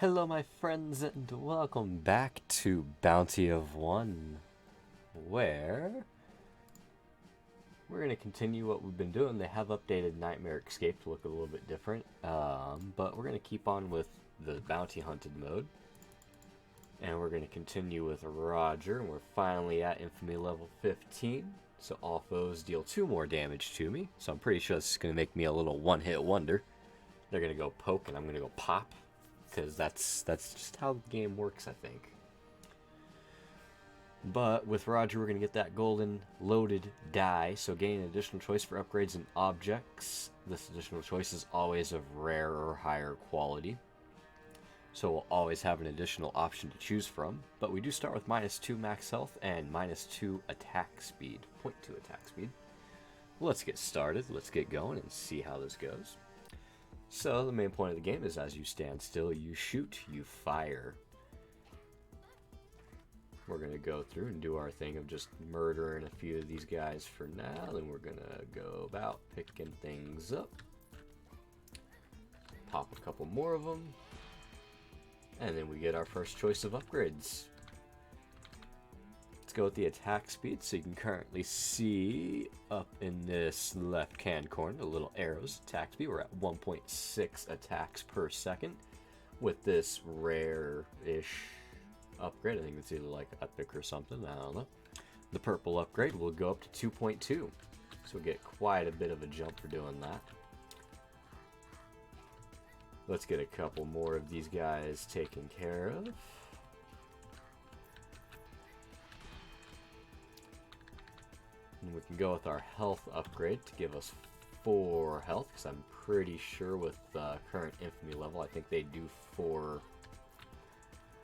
Hello my friends and welcome back to Bounty of One, where we're going to continue what we've been doing. They have updated Nightmare Escape to look a little bit different, but we're going to keep on with the Bounty Hunted mode. And we're going to continue with Rodger, and we're finally at infamy level 15. So all foes deal 2 more damage to me, so I'm pretty sure this is going to make me a little one-hit wonder. They're going to go poke and I'm going to go pop. Because that's just how the game works, I think. But with Rodger, we're going to get that golden loaded die, so gain an additional choice for upgrades and objects. This additional choice is always of rare or higher quality, so we'll always have an additional option to choose from. But we do start with -2 max health and -2 attack speed, 0.2 attack speed. Let's get started, let's get going and see how this goes. So, the main point of the game is as you stand still, you shoot, you fire. We're going to go through and do our thing of just murdering a few of these guys for now. Then we're going to go about picking things up. Pop a couple more of them. And then we get our first choice of upgrades. Let's go with the attack speed, so you can currently see up in this left-hand corner the little arrows. Attack speed, we're at 1.6 attacks per second with this rare-ish upgrade. I think it's either like epic or something, I don't know. The purple upgrade will go up to 2.2, so we'll get quite a bit of a jump for doing that. Let's get a couple more of these guys taken care of. And we can go with our health upgrade to give us 4 health, because I'm pretty sure with current infamy level, I think they do 4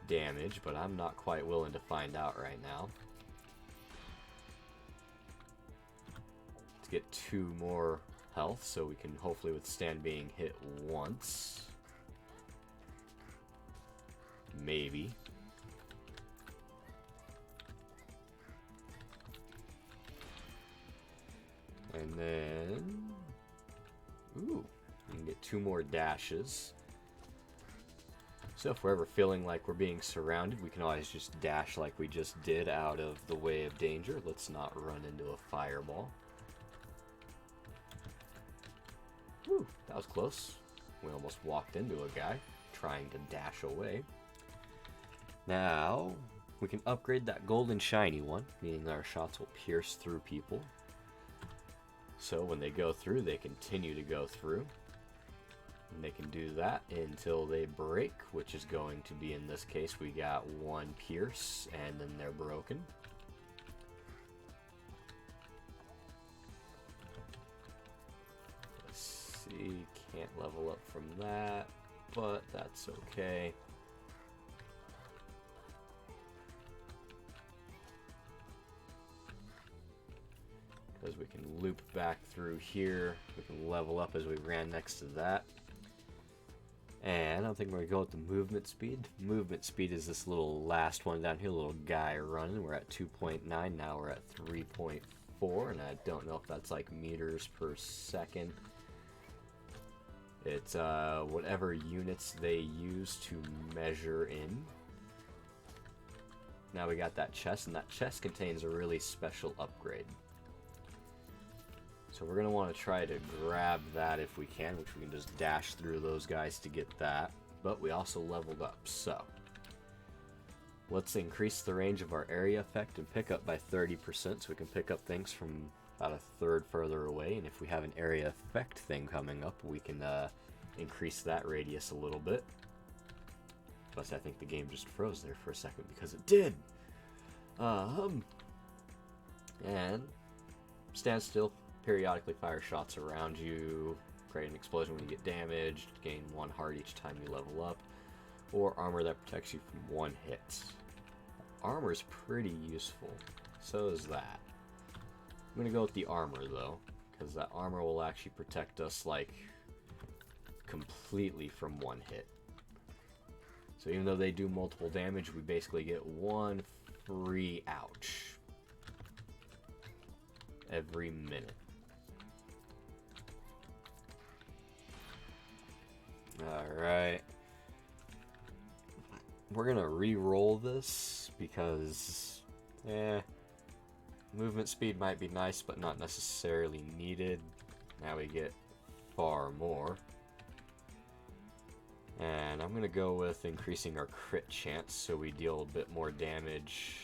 damage, but I'm not quite willing to find out right now. Let's get 2 more health, so we can hopefully withstand being hit once. Maybe. And then, ooh, we can get 2 more dashes. So if we're ever feeling like we're being surrounded, we can always just dash like we just did out of the way of danger. Let's not run into a fireball. Whew, that was close. We almost walked into a guy trying to dash away. Now, we can upgrade that golden shiny one, meaning our shots will pierce through people. So when they go through, they continue to go through. And they can do that until they break, which is going to be, in this case, we got 1 pierce, and then they're broken. Let's see, can't level up from that, but that's okay. Because we can loop back through here. We can level up as we ran next to that. And I don't think we're going to go with the movement speed. Movement speed is this little last one down here, little guy running. We're at 2.9, now we're at 3.4, and I don't know if that's like meters per second. It's whatever units they use to measure in. Now we got that chest, and that chest contains a really special upgrade. So we're going to want to try to grab that if we can, which we can just dash through those guys to get that. But we also leveled up, so let's increase the range of our area effect and pick up by 30%, so we can pick up things from about a third further away. And if we have an area effect thing coming up, we can increase that radius a little bit. Plus, I think the game just froze there for a second because it did. And stand still. Periodically fire shots around you, create an explosion when you get damaged, gain 1 heart each time you level up, or armor that protects you from 1 hit. Armor is pretty useful, so is that. I'm going to go with the armor though, because that armor will actually protect us like completely from 1 hit. So even though they do multiple damage, we basically get 1 free ouch every minute. Alright. we're gonna re-roll this because, movement speed might be nice, but not necessarily needed. Now we get far more. And I'm gonna go with increasing our crit chance so we deal a bit more damage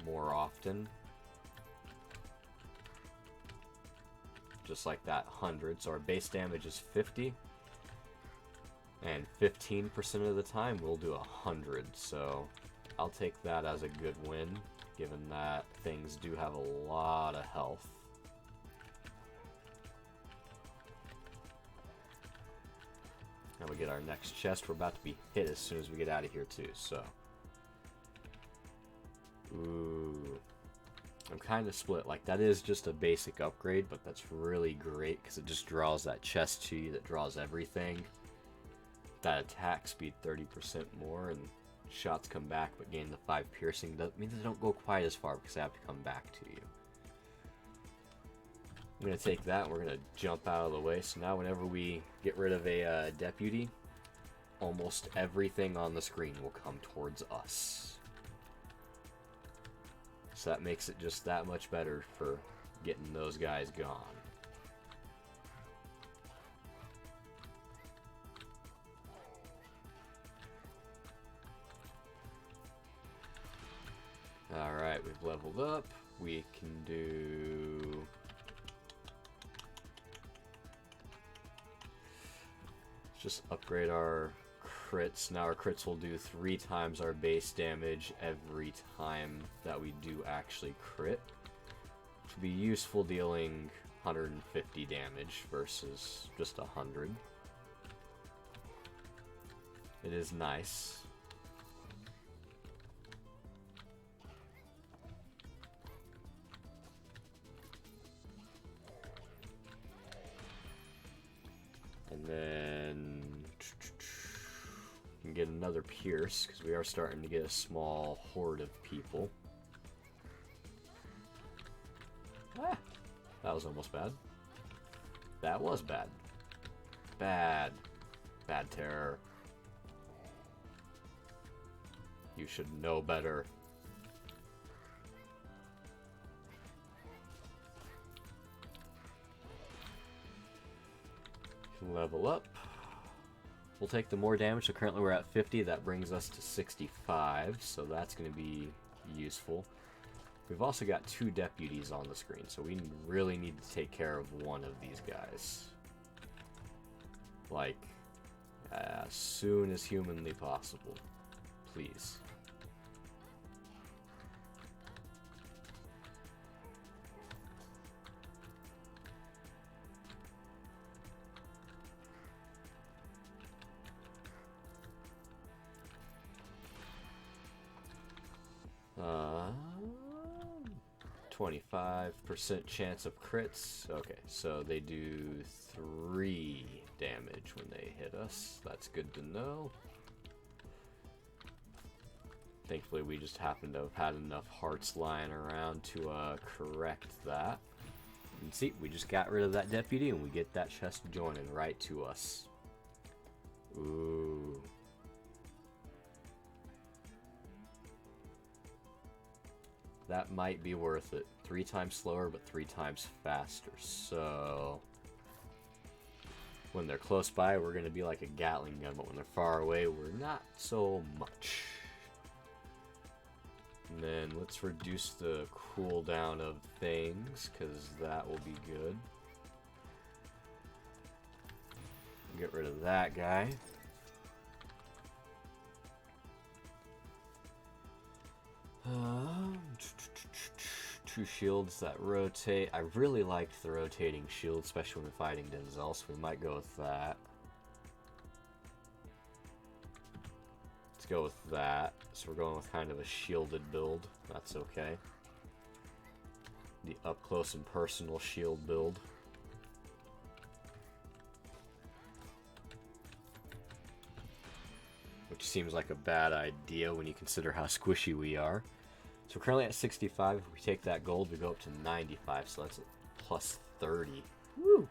more often. Just like that 100. So our base damage is 50. And 15% of the time we'll do 100. So I'll take that as a good win, given that things do have a lot of health. Now we get our next chest. We're about to be hit as soon as we get out of here too, so. Ooh. I'm kind of split. Like, that is just a basic upgrade, but that's really great because it just draws that chest to you that draws everything. That attack speed 30% more, and shots come back but gain the 5 piercing. That means they don't go quite as far because they have to come back to you. I'm going to take that and we're going to jump out of the way. So now whenever we get rid of a deputy, almost everything on the screen will come towards us. So that makes it just that much better for getting those guys gone. Alright, we've leveled up. We can do... just upgrade our crits. Now our crits will do 3 times our base damage every time that we do actually crit. Which will be useful dealing 150 damage versus just 100. It is nice. And then we can get another pierce because we are starting to get a small horde of people. Ah, that was almost bad. That was bad. Bad. Bad terror. You should know better. Level up. We'll take the more damage, so currently we're at 50. That brings us to 65, so that's going to be useful. We've also got 2 deputies on the screen, so we really need to take care of one of these guys. Like, as soon as humanly possible. Please. Uh, 25% chance of crits. Okay, so they do 3 damage when they hit us. That's good to know. Thankfully, we just happen to have had enough hearts lying around to correct that. And see, we just got rid of that deputy and we get that chest joining right to us. Ooh. That might be worth it. 3 times slower, but 3 times faster. So when they're close by, we're going to be like a Gatling gun, but when they're far away, we're not so much. And then let's reduce the cooldown of things, because that will be good. Get rid of that guy. Two shields that rotate. I really liked the rotating shield, especially when fighting Denzel, so we might go with that. Let's go with that. So we're going with kind of a shielded build. That's okay. The up close and personal shield build. Which seems like a bad idea when you consider how squishy we are. So we're currently at 65. If we take that gold, we go up to 95. So that's a plus 30. Woo!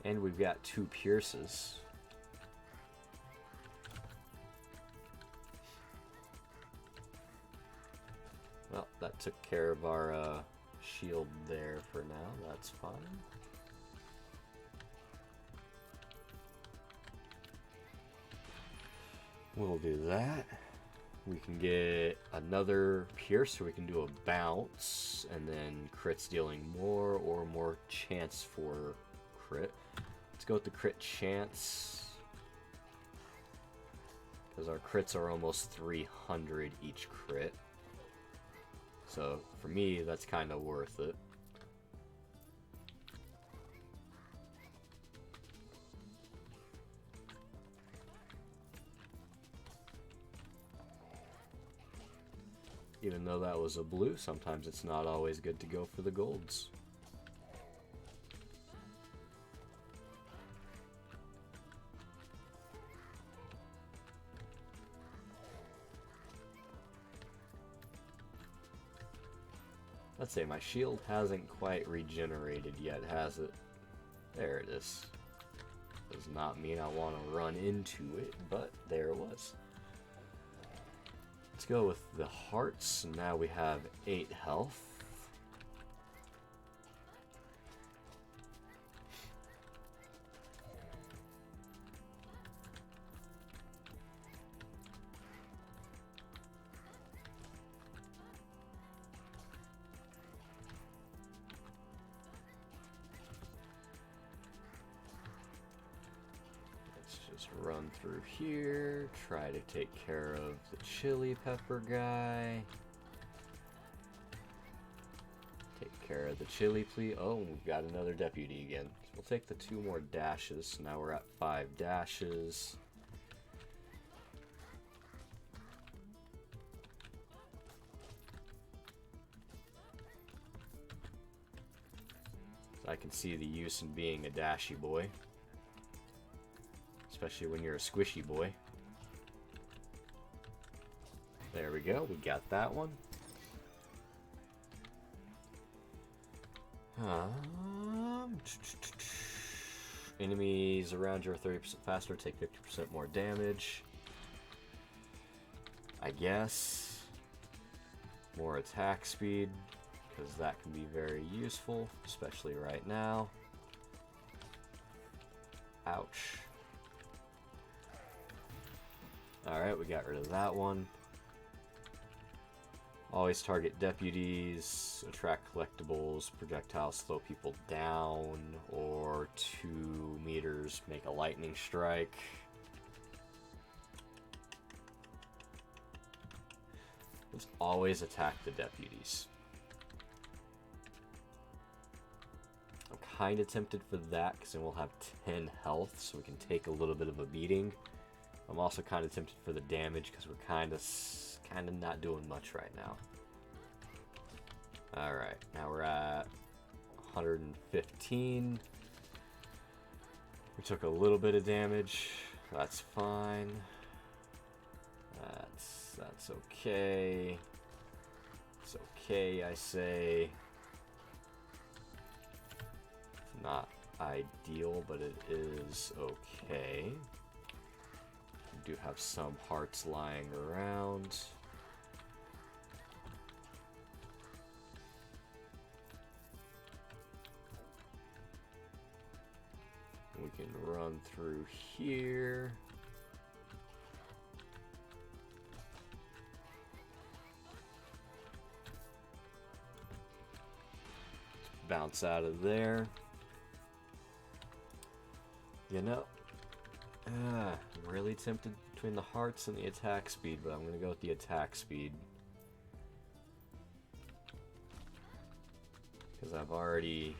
And we've got 2 pierces. Well, that took care of our shield there for now. That's fine. We'll do that. We can get another pierce, so we can do a bounce, and then crits dealing more or more chance for crit. Let's go with the crit chance, because our crits are almost 300 each crit. So for me, that's kind of worth it. Even though that was a blue, sometimes it's not always good to go for the golds. Let's say my shield hasn't quite regenerated yet, has it? There it is. Does not mean I want to run into it, but there it was. Let's go with the hearts. Now we have 8 health. Run through here, try to take care of the chili pepper guy. Take care of the chili, please. Oh, we've got another deputy again. So we'll take the 2 more dashes. Now we're at 5 dashes. So I can see the use in being a dashy boy. Especially when you're a squishy boy. There we go, we got that one. Enemies around you are 30% faster, take 50% more damage. I guess. More attack speed, because that can be very useful, especially right now. Ouch. Alright, we got rid of that one. Always target deputies, attract collectibles, projectiles slow people down, or 2 meters make a lightning strike. Let's always attack the deputies. I'm kind of tempted for that, because then we'll have 10 health, so we can take a little bit of a beating. I'm also kind of tempted for the damage because we're kind of not doing much right now. Alright, now we're at 115. We took a little bit of damage. That's fine. That's okay. It's okay, I say. It's not ideal, but it is okay. Do have some hearts lying around. We can run through here. Bounce out of there. You know, I'm really tempted between the hearts and the attack speed, but I'm going to go with the attack speed. Because I've already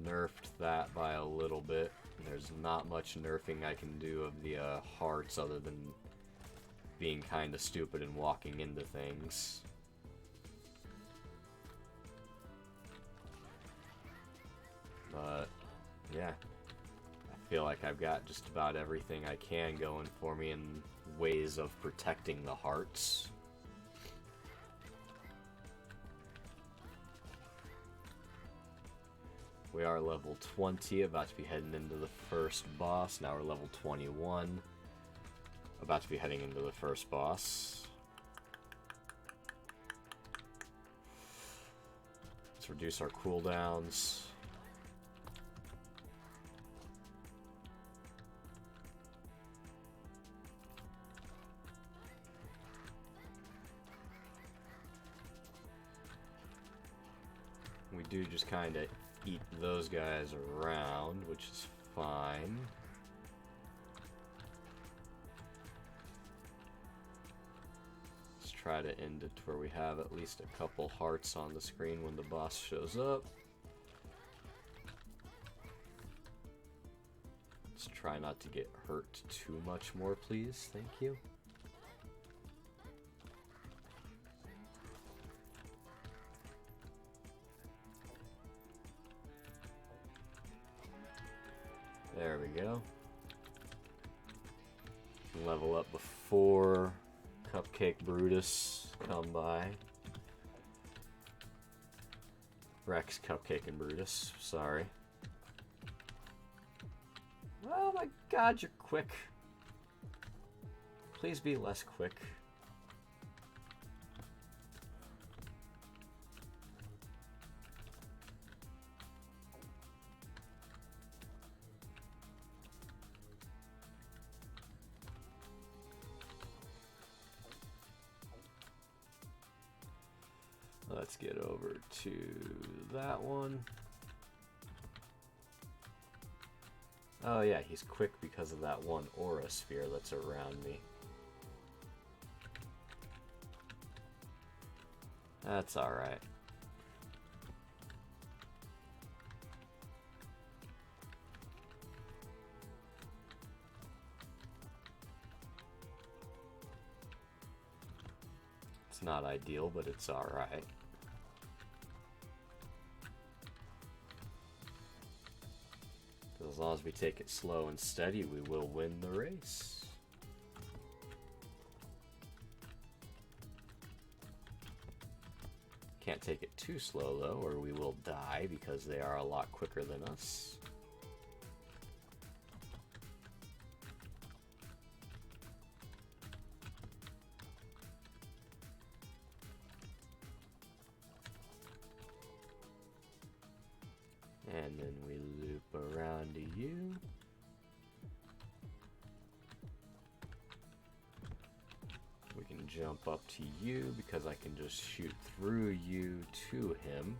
nerfed that by a little bit. There's not much nerfing I can do of the hearts other than being kind of stupid and walking into things. But, yeah. I feel like I've got just about everything I can going for me in ways of protecting the hearts. We are level 20, about to be heading into the first boss. Now we're level 21, about to be heading into the first boss. Let's reduce our cooldowns. We do just kind of eat those guys around, which is fine. Let's try to end it to where we have at least a couple hearts on the screen when the boss shows up. Let's try not to get hurt too much more, please. Thank you. There we go. Level up before Cupcake Brutus come by. Rex, Cupcake, and Brutus. Sorry. Oh my god, you're quick. Please be less quick. Let's get over to that one. Oh yeah, he's quick because of that one aura sphere that's around me. That's alright. It's not ideal, but it's alright. As long as we take it slow and steady, we will win the race. Can't take it too slow though, or we will die because they are a lot quicker than us. And then we loop around to you. We can jump up to you because I can just shoot through you to him.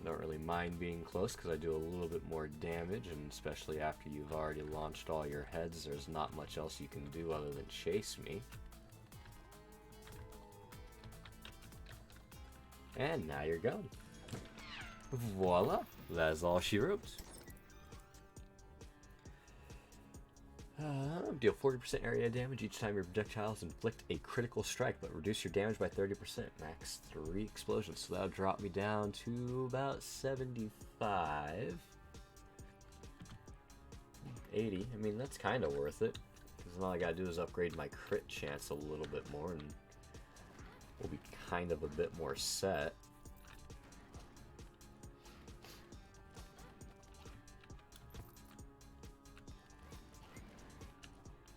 I don't really mind being close because I do a little bit more damage, and especially after you've already launched all your heads, there's not much else you can do other than chase me. And now you're gone. Voila! That is all she wrote. Deal 40% area damage each time your projectiles inflict a critical strike, but reduce your damage by 30%. Max 3 explosions. So that'll drop me down to about 75. 80. I mean, that's kind of worth it. Because all I gotta do is upgrade my crit chance a little bit more, and we'll be kind of a bit more set.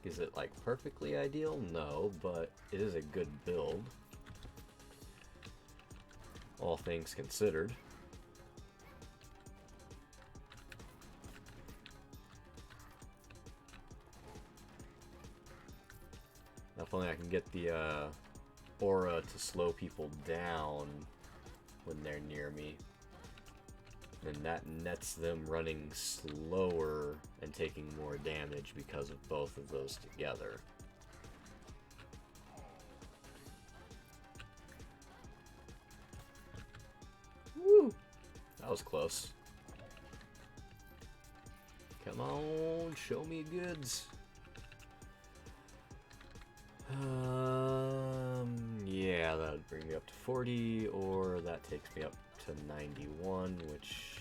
Is it like perfectly ideal? No, but it is a good build, all things considered. If only I can get the aura to slow people down when they're near me. And that nets them running slower and taking more damage because of both of those together. Woo! That was close. Come on, show me goods. Yeah, that would bring me up to 40, or that takes me up to 91, which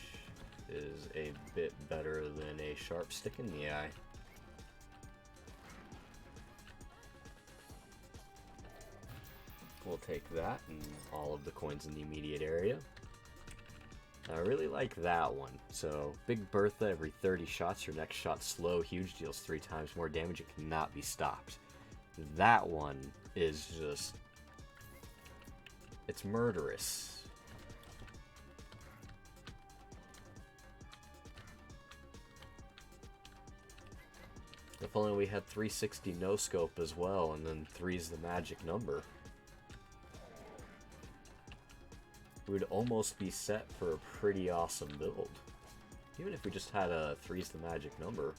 is a bit better than a sharp stick in the eye. We'll take that and all of the coins in the immediate area. I really like that one. So, Big Bertha, every 30 shots, your next shot slow, huge, deals 3 times more damage. It cannot be stopped. That one is just... it's murderous. If only we had 360 no scope as well, and then 3's the magic number. We would almost be set for a pretty awesome build. Even if we just had a 3's the magic number.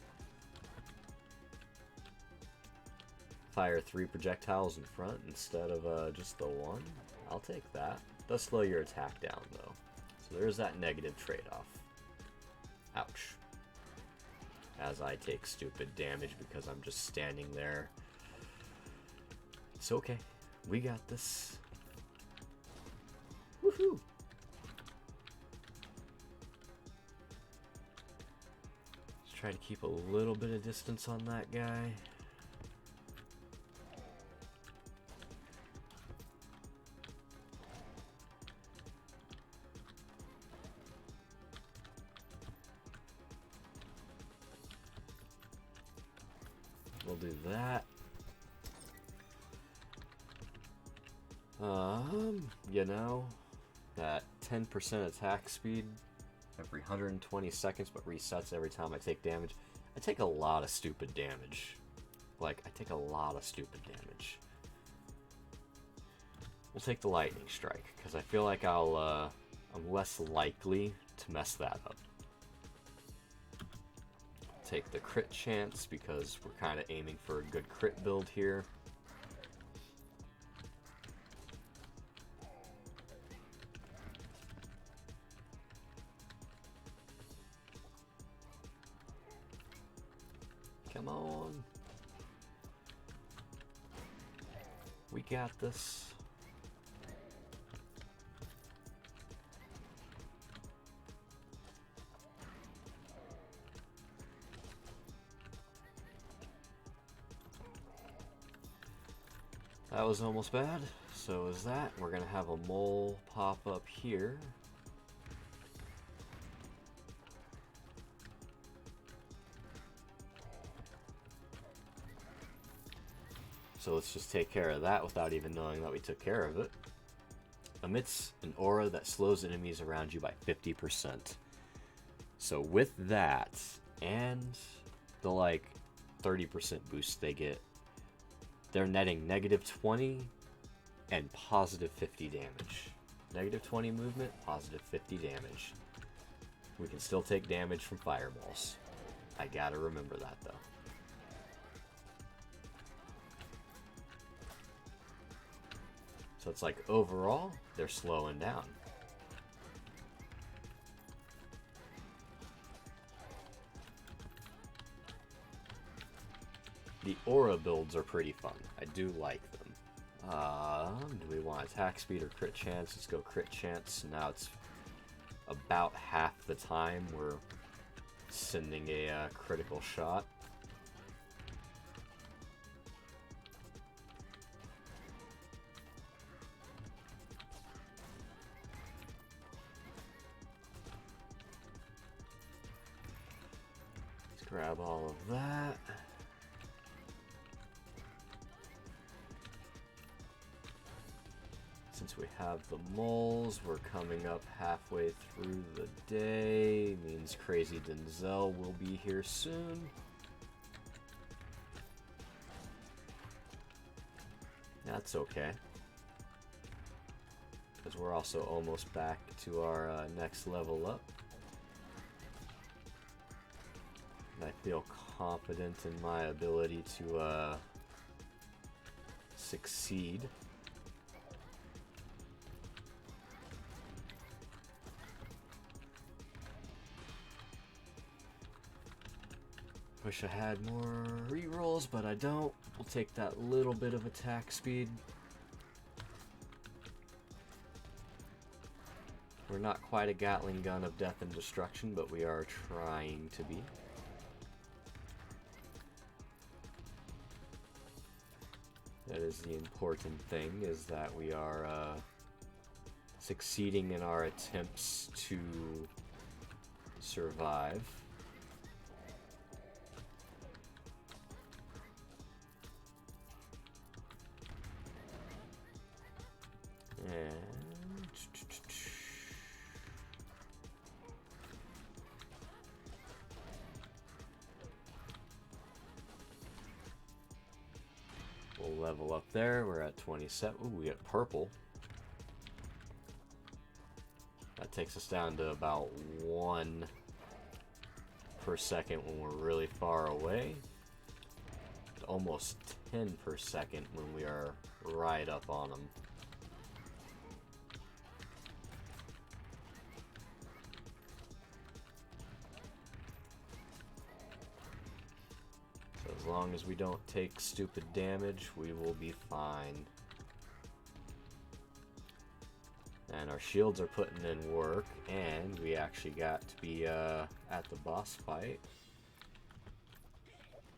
Fire 3 projectiles in front instead of just the 1. I'll take that. Does slow your attack down though. So there's that negative trade-off. Ouch. As I take stupid damage because I'm just standing there. It's okay. We got this. Woohoo! Let's try to keep a little bit of distance on that guy. We'll do that. You know, that 10% attack speed every 120 seconds, but resets every time I take damage. I take a lot of stupid damage. Like, I take a lot of stupid damage. We'll take the lightning strike, because I feel like I'm less likely to mess that up. Take the crit chance, because we're kind of aiming for a good crit build here. Come on. We got this. That was almost bad. So is that. We're gonna have a mole pop up here. So let's just take care of that without even knowing that we took care of it. Emits an aura that slows enemies around you by 50%. So with that, and the like 30% boost they get, they're netting negative 20 and positive 50 damage. Negative 20 movement, positive 50 damage. We can still take damage from fireballs. I gotta remember that though. So it's like, overall, they're slowing down. The aura builds are pretty fun. I do like them. Do we want attack speed or crit chance? Let's go crit chance. Now it's about half the time we're sending a critical shot. Grab all of that. Since we have the moles, we're coming up halfway through the day. Means Crazy Denzel will be here soon. That's okay. Because we're also almost back to our next level up. I feel confident in my ability to succeed. Wish I had more rerolls, but I don't. We'll take that little bit of attack speed. We're not quite a Gatling gun of death and destruction, but we are trying to be. That is the important thing, is that we are succeeding in our attempts to survive. And we'll level up there. We're at 27. Ooh, we got purple. That takes us down to about 1 per second when we're really far away. Almost 10 per second when we are right up on them. So as long as we don't take stupid damage, we will be fine. And our shields are putting in work, and we actually got to be at the boss fight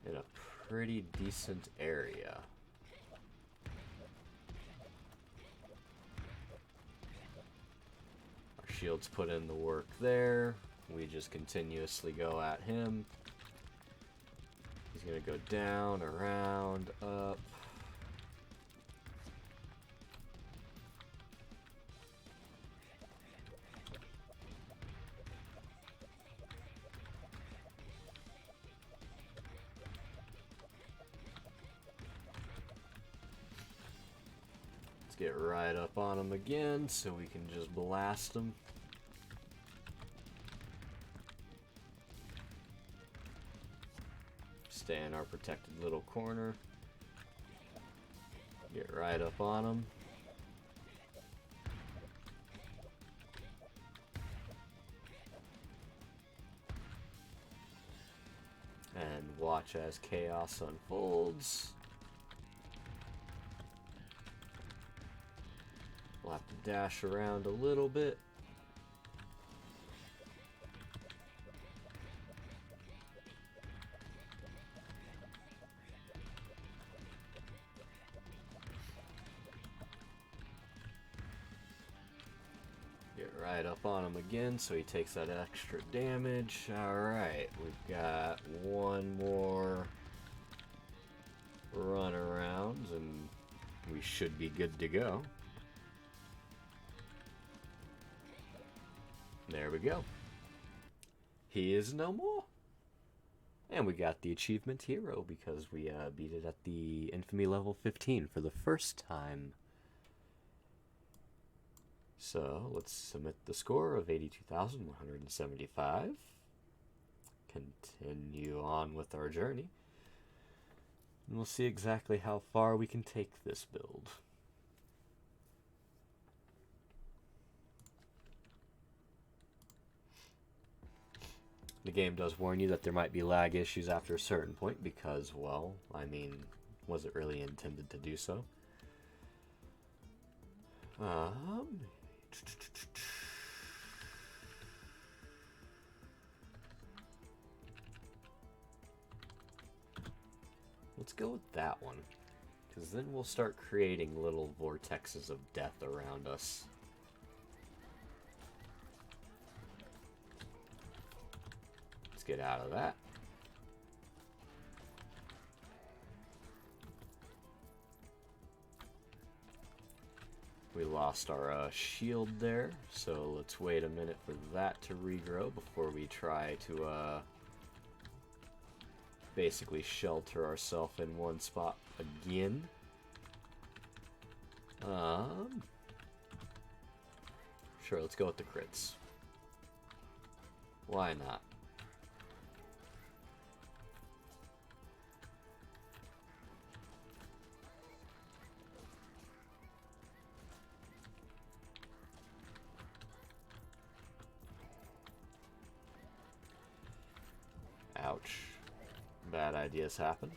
in a pretty decent area. Our shields put in the work there. We just continuously go at him. He's gonna go down, around, up. Get right up on him again so we can just blast him. Stay in our protected little corner. Get right up on him. And watch as chaos unfolds. We'll have to dash around a little bit. Get right up on him again so he takes that extra damage. Alright, we've got one more run around and we should be good to go. There we go. He is no more. And we got the achievement hero because we beat it at the infamy level 15 for the first time. So let's submit the score of 82,175. Continue on with our journey. And we'll see exactly how far we can take this build. The game does warn you that there might be lag issues after a certain point because, well, I mean, was it really intended to do so? Let's go with that one, because then we'll start creating little vortexes of death around us. Get out of that. We lost our shield there, so let's wait a minute for that to regrow before we try to basically shelter ourselves in one spot again. Sure, let's go with the crits. Why not? Ouch. Bad ideas happen.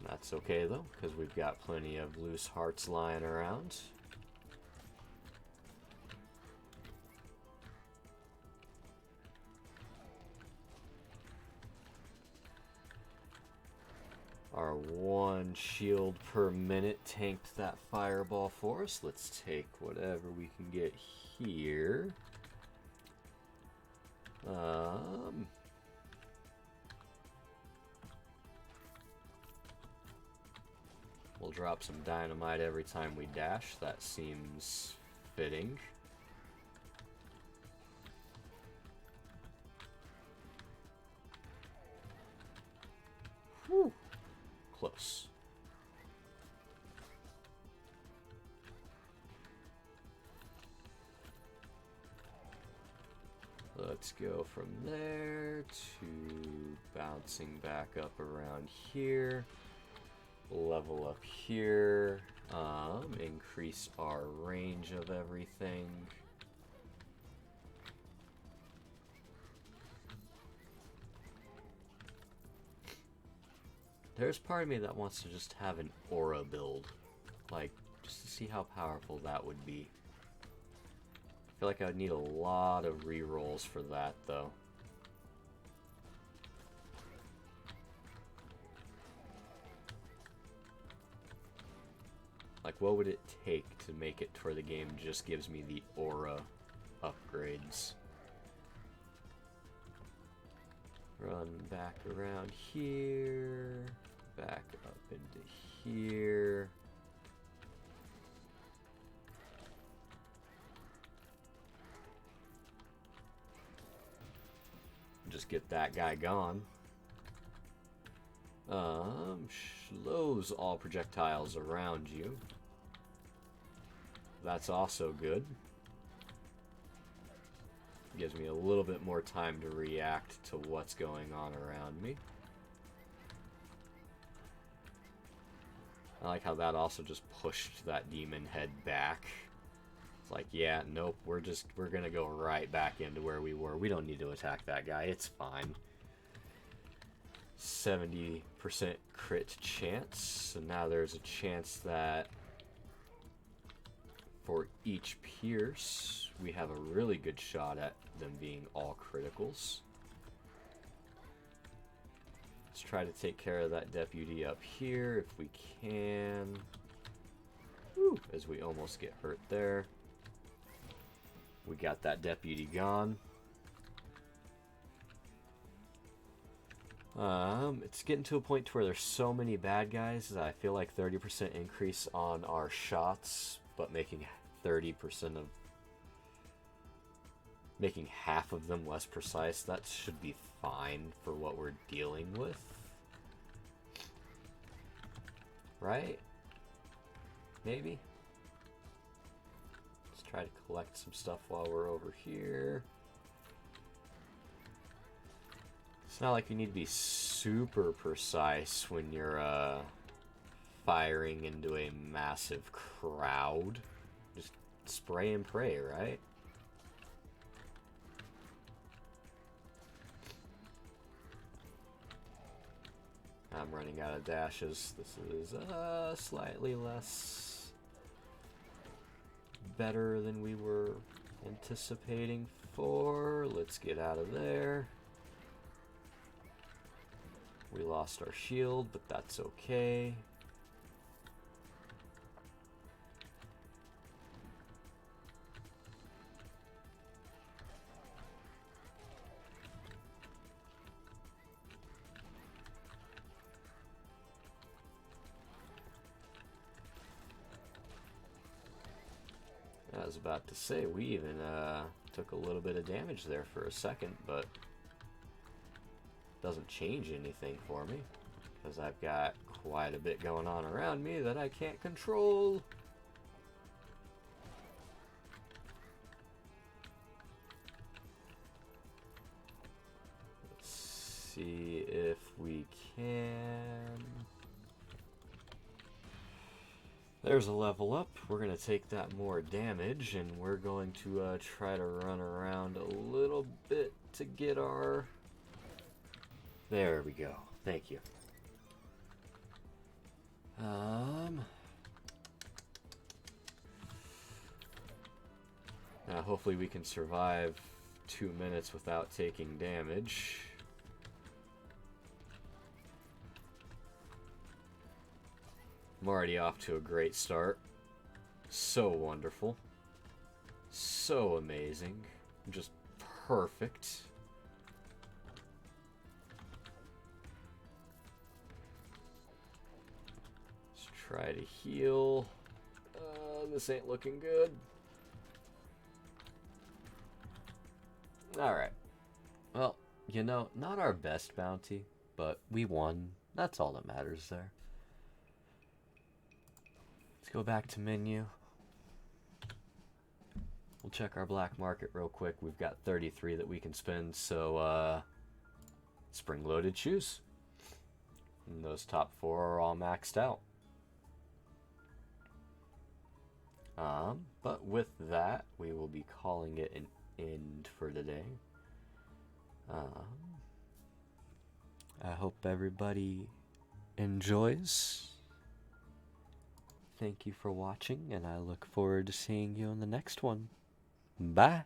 That's okay though, because we've got plenty of loose hearts lying around. Our 1 shield per minute tanked that fireball for us. Let's take whatever we can get here. We'll drop some dynamite every time we dash. That seems fitting. Whew. Close. Let's go from there to bouncing back up around here. Level up here. Increase our range of everything. There's part of me that wants to just have an aura build. Like, just to see how powerful that would be. I feel like I would need a lot of rerolls for that, though. Like, what would it take to make it to where the game just gives me the aura upgrades? Run back around here, back up into here. Just get that guy gone. Slows all projectiles around you. That's also good. Gives me a little bit more time to react to what's going on around me. I like how that also just pushed that demon head back. It's like, yeah, nope, we're gonna go right back into where we were. We don't need to attack that guy, it's fine. 70% crit chance, so now there's a chance that for each pierce, we have a really good shot at them being all criticals. Let's try to take care of that deputy up here if we can. Woo, as we almost get hurt there. We got that deputy gone. It's getting to a point to where there's so many bad guys that I feel like 30% increase on our shots, but making 30% of making half of them less precise, that should be fine for what we're dealing with. Right? Maybe? Let's try to collect some stuff while we're over here. It's not like you need to be super precise when you're firing into a massive crowd. Just spray and pray, right? I'm running out of dashes. This is slightly less better than we were anticipating for. Let's get out of there. We lost our shield, but that's okay. I was about to say, we even took a little bit of damage there for a second, but doesn't change anything for me, because I've got quite a bit going on around me that I can't control. Let's see if we can. There's a level up. We're going to take that more damage, and we're going to try to run around a little bit to get our... There we go. Thank you. Now hopefully we can survive 2 minutes without taking damage. I'm already off to a great start. So wonderful. So amazing. Just perfect. Let's try to heal. This ain't looking good. Alright. Well, you know, not our best bounty, but we won. That's all that matters there. Let's go back to menu. We'll check our black market real quick. We've got 33 that we can spend, so spring-loaded shoes. And those top 4 are all maxed out. But with that, we will be calling it an end for today. I hope everybody enjoys. Thank you for watching, and I look forward to seeing you in the next one. Bye.